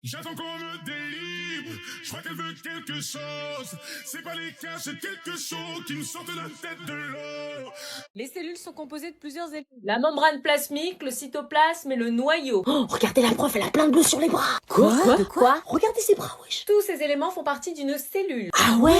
J'attends qu'on me délivre, je crois qu'elle veut quelque chose. C'est pas les cas, c'est quelque chose qui me sort de la tête de l'eau. Les cellules sont composées de plusieurs éléments. La membrane plasmique, le cytoplasme et le noyau. Oh, regardez la prof, elle a plein de bleu sur les bras. De quoi? Regardez ses bras, wesh. Tous ces éléments font partie d'une cellule. Ah ouais.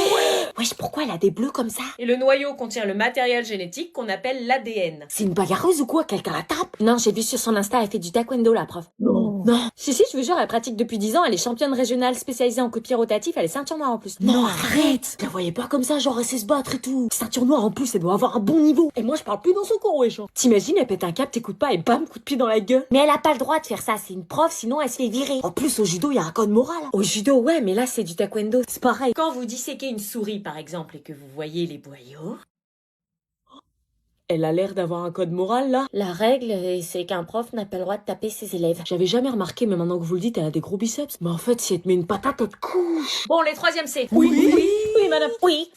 Wesh, pourquoi elle a des bleus comme ça? Et le noyau contient le matériel génétique qu'on appelle l'ADN. C'est une bagarreuse ou quoi? Quelqu'un la tape? Non, j'ai vu sur son Insta, elle fait du taekwondo, la prof. Non. Si, je vous jure, elle pratique depuis 10 ans, elle est championne régionale spécialisée en coup de pied rotatif, elle est ceinture noire en plus. Non, arrête. Je la voyais pas comme ça, genre elle sait se battre et tout. Ceinture noire en plus, elle doit avoir un bon niveau. Et moi, je parle plus dans son cours, wesh. T'imagines, elle pète un câble, t'écoutes pas et bam, coup de pied dans la gueule. Mais elle a pas le droit de faire ça, c'est une prof, sinon elle se fait virer. En plus, au judo, y a un code moral. Au judo, ouais, mais là, c'est du taekwondo, c'est pareil. Quand vous disséquez une souris, par exemple, et que vous voyez les boyaux... Elle a l'air d'avoir un code moral, là. La règle, c'est qu'un prof n'a pas le droit de taper ses élèves. J'avais jamais remarqué, mais maintenant que vous le dites, elle a des gros biceps. Mais en fait, si elle te met une patate, elle te couche. Bon, les troisièmes C. Oui, madame.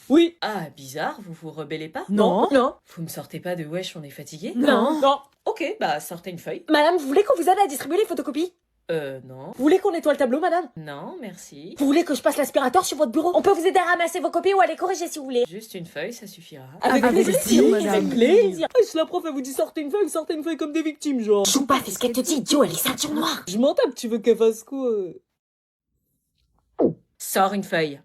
Oui. Ah, bizarre, vous vous rebellez pas? Non. Vous me sortez pas de wesh, on est fatigué? Non. Ok, bah sortez une feuille. Madame, vous voulez qu'on vous aide à distribuer les photocopies? Non. Vous voulez qu'on nettoie le tableau, madame? Non, merci. Vous voulez que je passe l'aspirateur sur votre bureau? On peut vous aider à ramasser vos copies ou à les corriger si vous voulez. Juste une feuille, ça suffira. Avec plaisir, madame. Avec plaisir. La prof, elle vous dit sortez une feuille comme des victimes, genre. Joue pas, fais ce qu'elle te dit, idiot, elle est ceinture noire. Je m'en tape, tu veux qu'elle fasse quoi? Sors une feuille.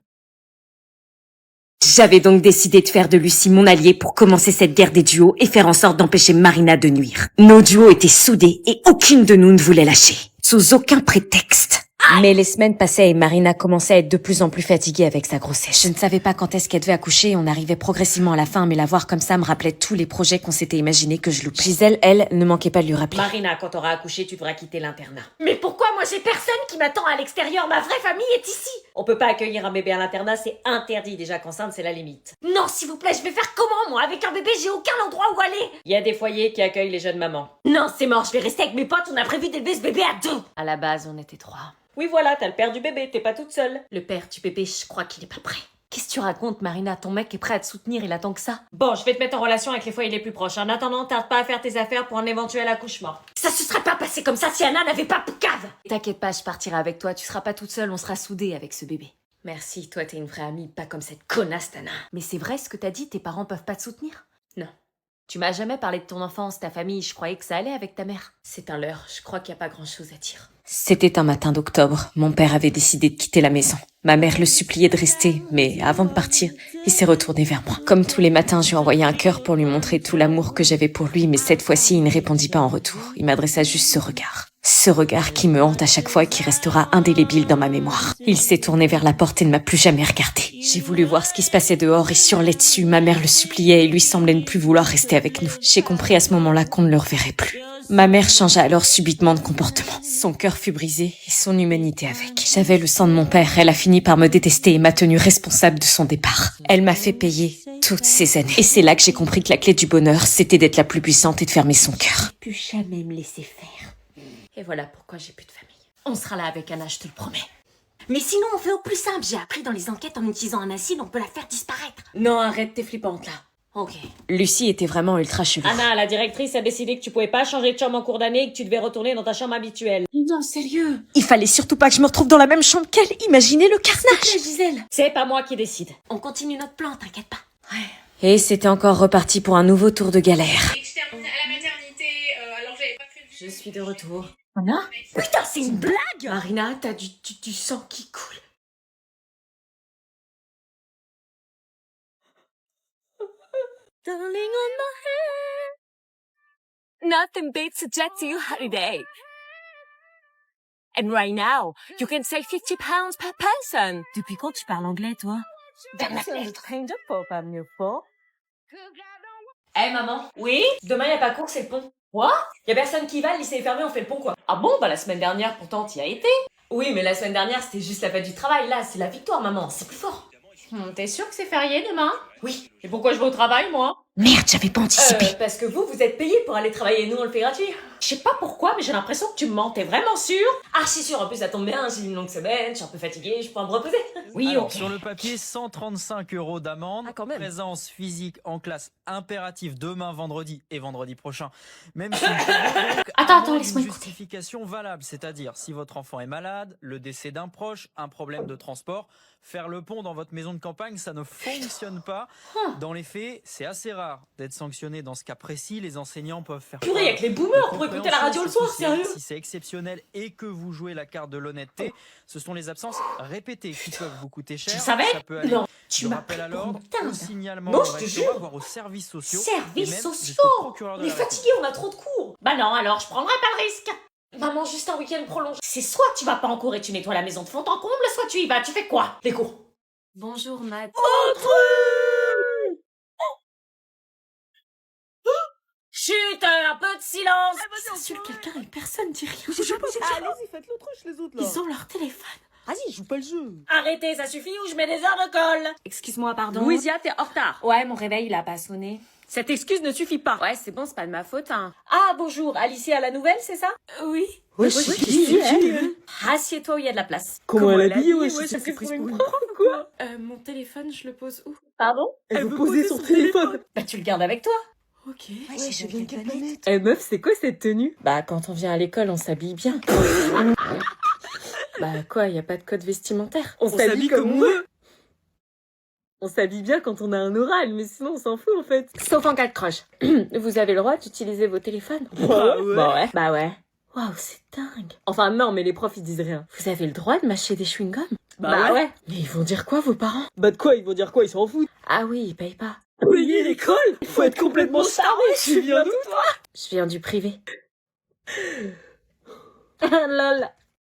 J'avais donc décidé de faire de Lucie mon allié pour commencer cette guerre des duos et faire en sorte d'empêcher Marina de nuire. Nos duos étaient soudés et aucune de nous ne voulait lâcher. Sous aucun prétexte. Mais les semaines passaient et Marina commençait à être de plus en plus fatiguée avec sa grossesse. Je ne savais pas quand est-ce qu'elle devait accoucher et on arrivait progressivement à la fin, mais la voir comme ça me rappelait tous les projets qu'on s'était imaginés que je loupais. Gisèle, elle, ne manquait pas de lui rappeler. Marina, quand t'auras accouché, tu devras quitter l'internat. Mais pourquoi moi j'ai personne qui m'attend à l'extérieur? Ma vraie famille est ici. On peut pas accueillir un bébé à l'internat, c'est interdit. Déjà qu'enceinte, c'est la limite. Non, s'il vous plaît, je vais faire comment moi? Avec un bébé, j'ai aucun endroit où aller. Il y a des foyers qui accueillent les jeunes mamans. Non, c'est mort, je vais rester avec mes potes, on a prévu d'élever ce bébé à 2. À la base, on était 3. Oui, voilà, t'as le père du bébé, t'es pas toute seule. Le père du bébé, je crois qu'il est pas prêt. Qu'est-ce que tu racontes, Marina? Ton mec est prêt à te soutenir, il attend que ça. Bon, je vais te mettre en relation avec les foyers les plus proches. En attendant, tarde pas à faire tes affaires pour un éventuel accouchement. Ça se serait pas passé comme ça si Anna n'avait pas Poucave. T'inquiète pas, je partirai avec toi, tu seras pas toute seule, on sera soudés avec ce bébé. Merci, toi t'es une vraie amie, pas comme cette connasse Tana. Mais c'est vrai ce que t'as dit, tes parents peuvent pas te soutenir? Non. Tu m'as jamais parlé de ton enfance, ta famille, je croyais que ça allait avec ta mère. C'est un leurre, je crois qu'il y a pas grand chose à dire. C'était un matin d'octobre, mon père avait décidé de quitter la maison. Ma mère le suppliait de rester, mais avant de partir, il s'est retourné vers moi. Comme tous les matins, je lui ai envoyé un cœur pour lui montrer tout l'amour que j'avais pour lui, mais cette fois-ci, il ne répondit pas en retour. Il m'adressa juste ce regard. Ce regard qui me hante à chaque fois et qui restera indélébile dans ma mémoire. Il s'est tourné vers la porte et ne m'a plus jamais regardé. J'ai voulu voir ce qui se passait dehors et sur les dessus, ma mère le suppliait et lui semblait ne plus vouloir rester avec nous. J'ai compris à ce moment-là qu'on ne le reverrait plus. Ma mère changea alors subitement de comportement. Son cœur fut brisé et son humanité avec. J'avais le sang de mon père, elle a fini par me détester et m'a tenue responsable de son départ. Elle m'a fait payer toutes ces années. Et c'est là que j'ai compris que la clé du bonheur, c'était d'être la plus puissante et de fermer son cœur. Plus jamais me laisser faire. Et voilà pourquoi j'ai plus de famille. On sera là avec Anna, je te le promets. Mais sinon, on fait au plus simple. J'ai appris dans les enquêtes, en utilisant un acide, on peut la faire disparaître. Non, arrête, t'es flippante là. Ok. Lucie était vraiment ultra chelou. Anna, la directrice a décidé que tu pouvais pas changer de chambre en cours d'année et que tu devais retourner dans ta chambre habituelle. Non, sérieux. Il fallait surtout pas que je me retrouve dans la même chambre qu'elle. Imaginez le carnage. Gisèle. C'est pas moi qui décide. On continue notre plan, t'inquiète pas. Et c'était encore reparti pour un nouveau tour de galère. Externe à la maternité, alors j'avais pas prévu. Je suis de retour. Anna? Putain, c'est une blague. Marina, t'as du sang qui coule. Darling on my head. Nothing beats a jet to your holiday. And right now, you can save £50 per person. Depuis quand tu parles anglais, toi? Eh maman. Oui? Demain y a pas cours, c'est le pont. Quoi? Y a personne qui va, le lycée est fermé, on fait le pont quoi. Ah bon? Bah la semaine dernière pourtant t'y as été. Oui, mais la semaine dernière c'était juste la fête du travail, là c'est la victoire maman, c'est plus fort. T'es sûre que c'est férié demain? Oui. Et pourquoi je vais au travail moi? Merde, j'avais pas anticipé. Parce que vous êtes payés pour aller travailler, nous on le fait gratuit. Je sais pas pourquoi, mais j'ai l'impression que tu me mens. T'es vraiment sûre? Ah, je suis sûre. En plus, ça tombe bien. J'ai une longue semaine. Je suis un peu fatiguée. Je pourrais me reposer. Oui, Alors, ok. sur le papier, 135 € d'amende. Ah, quand même. Présence physique en classe impérative demain, vendredi et vendredi prochain. Même si donc, Attends, une laisse-moi écouter. justification valable, c'est-à-dire si votre enfant est malade, le décès d'un proche, un problème de transport, faire le pont dans votre maison de campagne, ça ne fonctionne pas. Dans les faits, c'est assez rare d'être sanctionné dans ce cas précis. Les enseignants peuvent faire Purée, y'a que les boomers pour écouter la radio le soir, sérieux? Si c'est exceptionnel et que vous jouez la carte de l'honnêteté, ce sont les absences répétées qui peuvent vous coûter cher. Tu savais? Ça peut aller Non, tu du m'as rappel pris à pour l'ordre, une au dinde. signalement Non, au je te rectorat, jure. voire aux services sociaux. et Services même sociaux. jusqu'au procureur de On est la République. fatigués, on a trop de cours. Bah non, alors je prendrai pas le risque. Maman, juste un week-end prolongé. C'est soit tu vas pas en cours et tu nettoies la maison de fond en comble, soit tu y vas. Tu fais quoi? Les cours. Bonjour, Matt. Chut, un peu de silence. J'insulte quelqu'un et personne dit rien. Allez-y, faites l'autruche les autres là. Ils ont leur téléphone. Vas-y, joue pas le jeu. Arrêtez, ça suffit ou je mets des heures de colle. Excuse-moi, pardon. Louisia, t'es en retard. Ouais, mon réveil, il a pas sonné. Cette excuse ne suffit pas. Ouais, c'est bon, c'est pas de ma faute, hein. Ah, bonjour, Alicia à la nouvelle, c'est ça? Oui. Ouais, Assieds-toi où il y a de la place. Comment elle a dit, ouais, ouais, c'est ça fait prise pour pour une une prof ou quoi? Mon téléphone, je le pose où? Pardon? Elle veut poser son téléphone. Bah tu le gardes avec toi. Ok. Ouais, je viens de quelle planète? Eh meuf, c'est quoi cette tenue? Bah, quand on vient à l'école, on s'habille bien. Bah quoi, y a pas de code vestimentaire. On s'habille comme on veut. On s'habille bien quand on a un oral, mais sinon on s'en fout en fait. Sauf en cas de crush. Vous avez le droit d'utiliser vos téléphones? Bah ouais. Bah ouais. Bah ouais. Waouh, c'est dingue. Enfin non, mais les profs ils disent rien. Vous avez le droit de mâcher des chewing-gums? Bah ouais. Mais ils vont dire quoi vos parents? Bah de quoi, ils vont dire quoi, ils s'en foutent. Ah oui, ils payent pas. Payer l'école? Faut être complètement staré, tu viens d'où toi? Je viens du privé. Lol.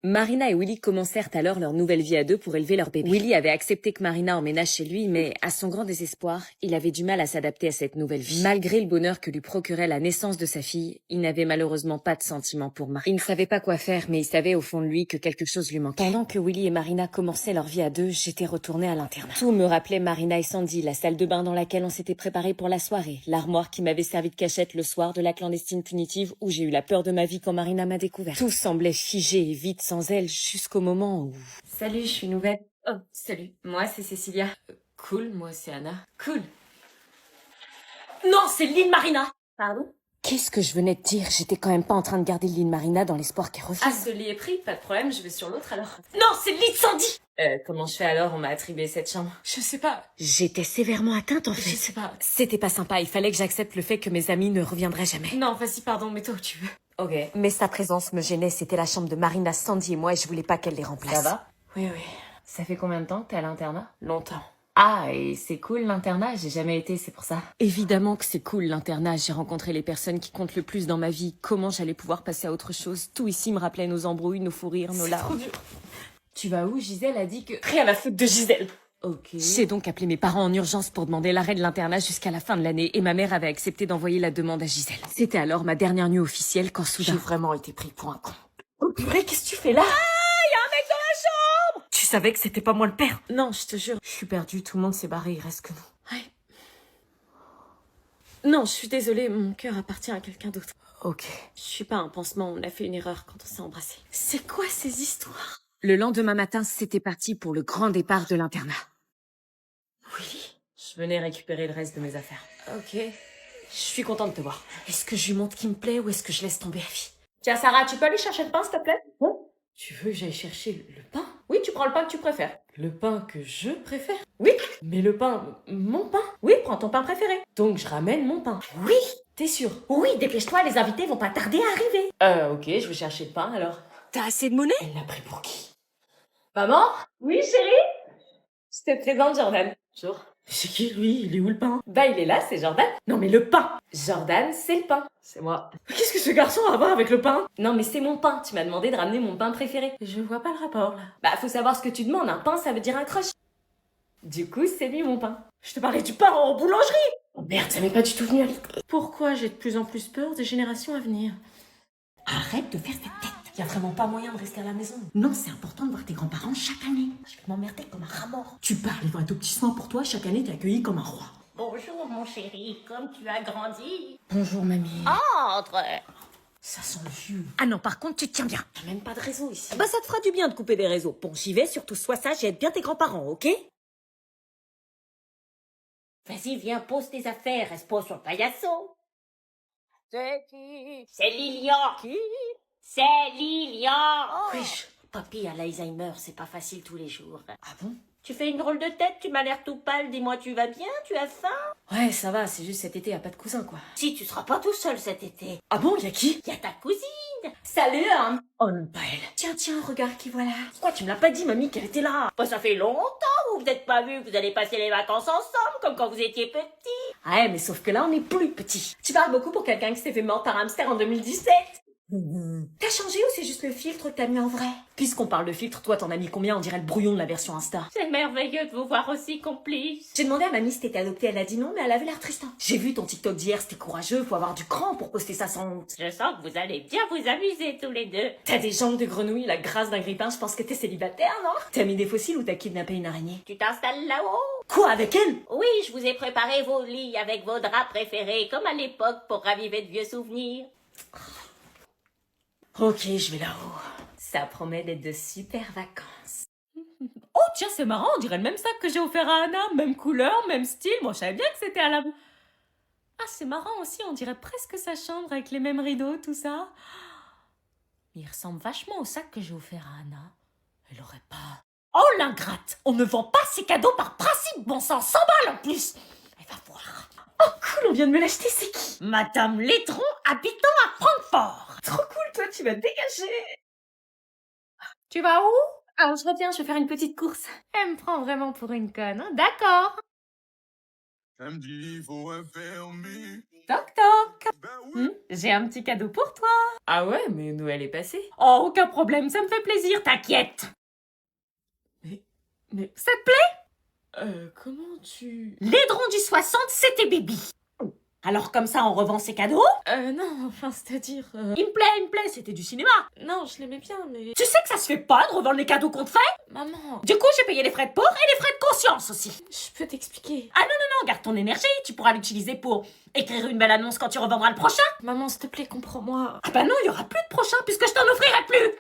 Marina et Willy commencèrent alors leur nouvelle vie à deux pour élever leur bébé. Willy avait accepté que Marina emménage chez lui, mais à son grand désespoir, il avait du mal à s'adapter à cette nouvelle vie. Malgré le bonheur que lui procurait la naissance de sa fille, il n'avait malheureusement pas de sentiments pour Marina. Il ne savait pas quoi faire, mais il savait au fond de lui que quelque chose lui manquait. Pendant que Willy et Marina commençaient leur vie à deux, j'étais retournée à l'internat. Tout me rappelait Marina et Sandy, la salle de bain dans laquelle on s'était préparé pour la soirée, l'armoire qui m'avait servi de cachette le soir de la clandestine punitive où j'ai eu la peur de ma vie quand Marina m'a découvert. Tout semblait figé et vide sans elle jusqu'au moment où... Salut, je suis nouvelle. Oh, salut. Moi, c'est Cécilia. Cool, moi, c'est Anna. Cool. Non, c'est Lynn Marina. Pardon? Qu'est-ce que je venais de dire? J'étais quand même pas en train de garder Lynn Marina dans l'espoir qu'elle revienne. Ah, ce lit est pris, pas de problème, je vais sur l'autre alors. Non, c'est le lit de Sandy. Comment je fais alors? On m'a attribué cette chambre. Je sais pas. J'étais sévèrement atteinte en Je fait. sais pas. C'était pas sympa, il fallait que j'accepte le fait que mes amis ne reviendraient jamais. Non, vas-y, pardon, mets-toi où tu veux. Ok. Mais sa présence me gênait, c'était la chambre de Marina, Sandy et moi et je voulais pas qu'elle les remplace. Ça va? Oui, oui. Ça fait combien de temps que t'es à l'internat? Longtemps. Ah, et c'est cool l'internat, j'ai jamais été, c'est pour ça. Évidemment que c'est cool l'internat, j'ai rencontré les personnes qui comptent le plus dans ma vie. Comment j'allais pouvoir passer à autre chose? Tout ici me rappelait nos embrouilles, nos fous rires, nos C'est larmes. trop dur. Tu vas où? Gisèle a dit que... Rien à foutre de Gisèle. Ok. J'ai donc appelé mes parents en urgence pour demander l'arrêt de l'internat jusqu'à la fin de l'année et ma mère avait accepté d'envoyer la demande à Gisèle. C'était alors ma dernière nuit officielle quand soudain... J'ai vraiment été pris pour un con. Oh purée, qu'est-ce que tu fais là? Tu savais que c'était pas moi le père? Non, je te jure, je suis perdue, tout le monde s'est barré, il reste que nous. Ouais. Non, je suis désolée, mon cœur appartient à quelqu'un d'autre. Ok. Je suis pas un pansement, on a fait une erreur quand on s'est embrassés. C'est quoi ces histoires? Le lendemain matin, c'était parti pour le grand départ de l'internat. Oui. Je venais récupérer le reste de mes affaires. Ok. Je suis contente de te voir. Est-ce que je lui montre qui me plaît ou est-ce que je laisse tomber la vie? Tiens Sarah, tu peux aller chercher le pain s'il te plaît? Tu veux que j'aille chercher le pain? Oui, tu prends le pain que tu préfères. Le pain que je préfère? Oui. Mais le pain, mon pain? Oui, prends ton pain préféré. Donc je ramène mon pain. Oui. T'es sûre? Oui, dépêche-toi, les invités vont pas tarder à arriver. Ok, je vais chercher le pain alors. T'as assez de monnaie? Elle l'a pris pour qui? Maman? Oui, chérie? Je te présente Jordan. Bonjour. C'est qui lui? Il est où le pain? Bah, il est là, c'est Jordan. Non, mais le pain. Jordan, c'est le pain. C'est moi. Qu'est-ce que ce garçon a à voir avec le pain? Non, mais c'est mon pain. Tu m'as demandé de ramener mon pain préféré. Je vois pas le rapport là. Bah, faut savoir ce que tu demandes. Un pain, ça veut dire un crush. Du coup, c'est lui mon pain. Je te parlais du pain en boulangerie! Oh merde, ça m'est pas du tout venu à l'idée. Pourquoi j'ai de plus en plus peur des générations à venir? Arrête de faire cette tête. Y a vraiment pas moyen de rester à la maison. Non, c'est important de voir tes grands-parents chaque année. Je vais m'emmerder comme un rat mort. Tu parles, ils vont être au petit soin pour toi. Chaque année, t'es accueilli comme un roi. Bonjour mon chéri, comme tu as grandi. Bonjour mamie. Entre. Ça sent le vieux. Ah non, par contre, tu te tiens bien. Y'a même pas de réseau ici. Bah ça te fera du bien de couper des réseaux. Bon, j'y vais, surtout sois sage et aide bien tes grands-parents, ok? Vas-y, viens, pose tes affaires, reste pas sur le paillasson. C'est qui? C'est Lilian. Qui? C'est Lilian. Wesh. Papy a l'Alzheimer, c'est pas facile tous les jours. Ah bon? Tu fais une drôle de tête, tu m'as l'air tout pâle, dis-moi tu vas bien, tu as faim? Ouais, ça va, c'est juste cet été, y'a pas de cousin, quoi. Si, tu seras pas tout seul cet été. Ah bon, y'a qui? Y a ta cousine. Salut, hein. Oh non, pas elle. Tiens, regarde qui voilà. Pourquoi tu me l'as pas dit, mamie, qu'elle était là? Bah, ça fait longtemps, vous vous êtes pas vus, vous allez passer les vacances ensemble, comme quand vous étiez petits. Ouais, mais sauf que là, on est plus petits. Tu parles beaucoup pour quelqu'un qui s'est fait mordre par hamster en 2017. T'as changé ou c'est juste le filtre que t'as mis en vrai? Puisqu'on parle de filtre, toi t'en as mis combien? On dirait le brouillon de la version Insta. C'est merveilleux de vous voir aussi complice. J'ai demandé à mamie si t'étais adoptée, elle a dit non, mais elle avait l'air triste. J'ai vu ton TikTok d'hier, c'était courageux, faut avoir du cran pour poster ça sans honte. Je sens que vous allez bien vous amuser tous les deux. T'as des jambes de grenouille, la grâce d'un grippin, je pense que t'es célibataire, non? T'as mis des fossiles ou t'as kidnappé une araignée? Tu t'installes là-haut? Quoi, avec elle? Oui, je vous ai préparé vos lits avec vos draps préférés, comme à l'époque, pour raviver de vieux souvenirs. Ok, je vais là-haut. Ça promet d'être de super vacances. Oh tiens, c'est marrant, on dirait le même sac que j'ai offert à Anna. Même couleur, même style. Moi, je savais bien que c'était à la... Ah, c'est marrant aussi, on dirait presque sa chambre avec les mêmes rideaux, tout ça. Mais il ressemble vachement au sac que j'ai offert à Anna. Elle aurait pas... Oh l'ingrate! On ne vend pas ses cadeaux par principe, bon sang, 100 balles en plus! Elle va voir. Oh cool, on vient de me l'acheter, c'est qui? Madame Létron, habitant à Francfort. Trop cool, toi, tu vas te dégager. Tu vas où? Alors je reviens, je vais faire une petite course. Elle me prend vraiment pour une conne, hein? D'accord. Elle me dit, faut un permis. Toc toc. Ben oui. J'ai un petit cadeau pour toi. Ah ouais, mais Noël est passé. Oh, aucun problème, ça me fait plaisir, t'inquiète. Mais... Ça te plaît? Comment tu... L'édron du 60, c'était Bibi. Alors comme ça, on revend ses cadeaux? Non, enfin, c'est-à-dire... Il me plaît, c'était du cinéma. Non, je l'aimais bien, mais... Tu sais que ça se fait pas de revendre les cadeaux qu'on te fait? Maman, Du coup, j'ai payé les frais de port et les frais de conscience aussi. je peux t'expliquer. Ah non, garde ton énergie, tu pourras l'utiliser pour écrire une belle annonce quand tu revendras le prochain. Maman, s'il te plaît, comprends-moi. Ah bah non, il y aura plus de prochain puisque je t'en offrirai plus.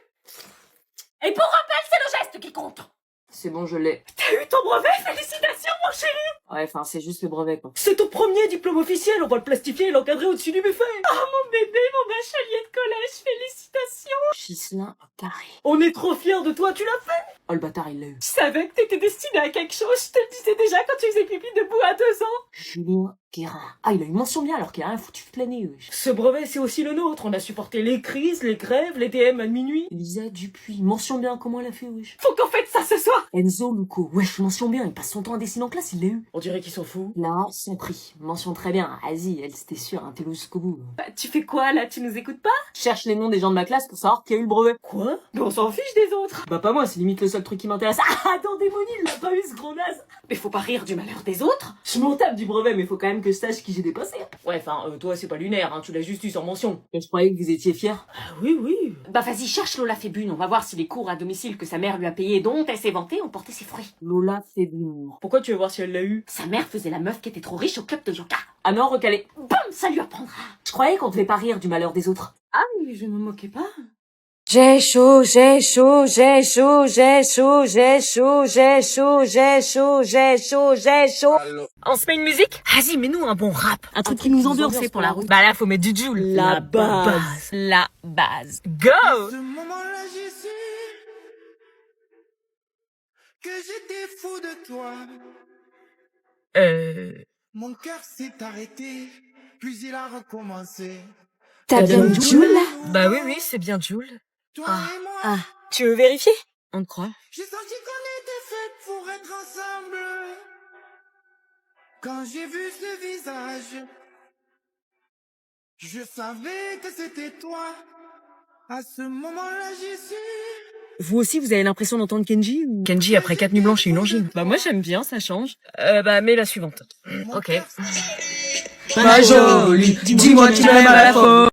Et pour rappel, c'est le geste qui compte. C'est bon, je l'ai. T'as eu ton brevet? Félicitations, mon chéri! Ouais, enfin, c'est juste le brevet, quoi. C'est ton premier diplôme officiel, on va le plastifier et l'encadrer au-dessus du buffet. Oh mon bébé, mon bachelier de collège, félicitations! Ghislain Carré. On est trop fiers de toi, tu l'as fait! Oh, le bâtard, il l'a eu. Je savais que t'étais destiné à quelque chose, je te le disais déjà quand tu faisais pipi debout à 2 ans. Julien Guérin. Ah, il a eu mention bien alors qu'il a rien foutu toute l'année, wesh. Ce brevet, c'est aussi le nôtre, on a supporté les crises, les grèves, les DM à minuit. Lisa Dupuis. Mention bien, comment elle a fait, wesh. Faut qu'on fête ça ce soir! Enzo Luco. Wesh, mention bien, il passe son temps à dessiner en classe, il l'a eu. On dirait qu'ils s'en fout. Là, sans prix. Mention très bien. Vas-y, elle, c'était sûr, un télo jusqu'au bout. Bah, tu fais quoi là, tu nous écoutes pas? Je cherche les noms des gens de ma classe pour savoir qui a eu le brevet. Quoi? Mais on s'en fiche des autres! Bah, pas moi, c'est limite le seul truc qui m'intéresse. Ah, dans Démonie, il l'a pas eu ce gros naze! Mais faut pas rire du malheur des autres! Je m'en tape du brevet, mais faut quand même que je sache qui j'ai dépassé. Ouais, enfin, toi, c'est pas lunaire, hein, tu l'as juste eu sans mention. Et je croyais que vous étiez fiers. Ah oui, oui. Bah vas-y, cherche Lola Fébune, on va voir si les cours à domicile que sa mère lui a payés dont elle s'est vantée ont porté ses fruits. Lola Fébure. Pourquoi tu veux voir si elle l'a eu? Sa mère faisait la meuf qui était trop riche au club de yoga. Ah non, recalé. Bam, ça lui apprendra. Je croyais qu'on devait pas rire du malheur des autres. Ah, mais je me moquais pas. J'ai chaud, j'ai chaud, j'ai chaud, j'ai chaud, j'ai chaud, j'ai chaud, j'ai chaud, j'ai chaud, j'ai chaud. On se met une musique? Vas-y, mets-nous un bon rap. Un truc qui nous endurce pour la route. Bah là, faut mettre du Joule. La base. La base. Go! Ce moment-là, j'ai su que j'étais fou de toi. Mon cœur s'est arrêté, puis il a recommencé. T'as bien Joule? Bah oui, c'est bien Joule. Toi et moi, Tu veux vérifier? On te croit. j'ai senti qu'on était fait pour être ensemble. Quand j'ai vu ce visage, je savais que c'était toi. À ce moment-là, j'ai su. Vous aussi, vous avez l'impression d'entendre Kenji ou... Kenji après 4 nuits blanches et une angine. Bah moi j'aime bien, ça change. Bah mets la suivante. Mon Ok. cœur s'est Ma jolie, dis-moi que tu m'aimes à la fois.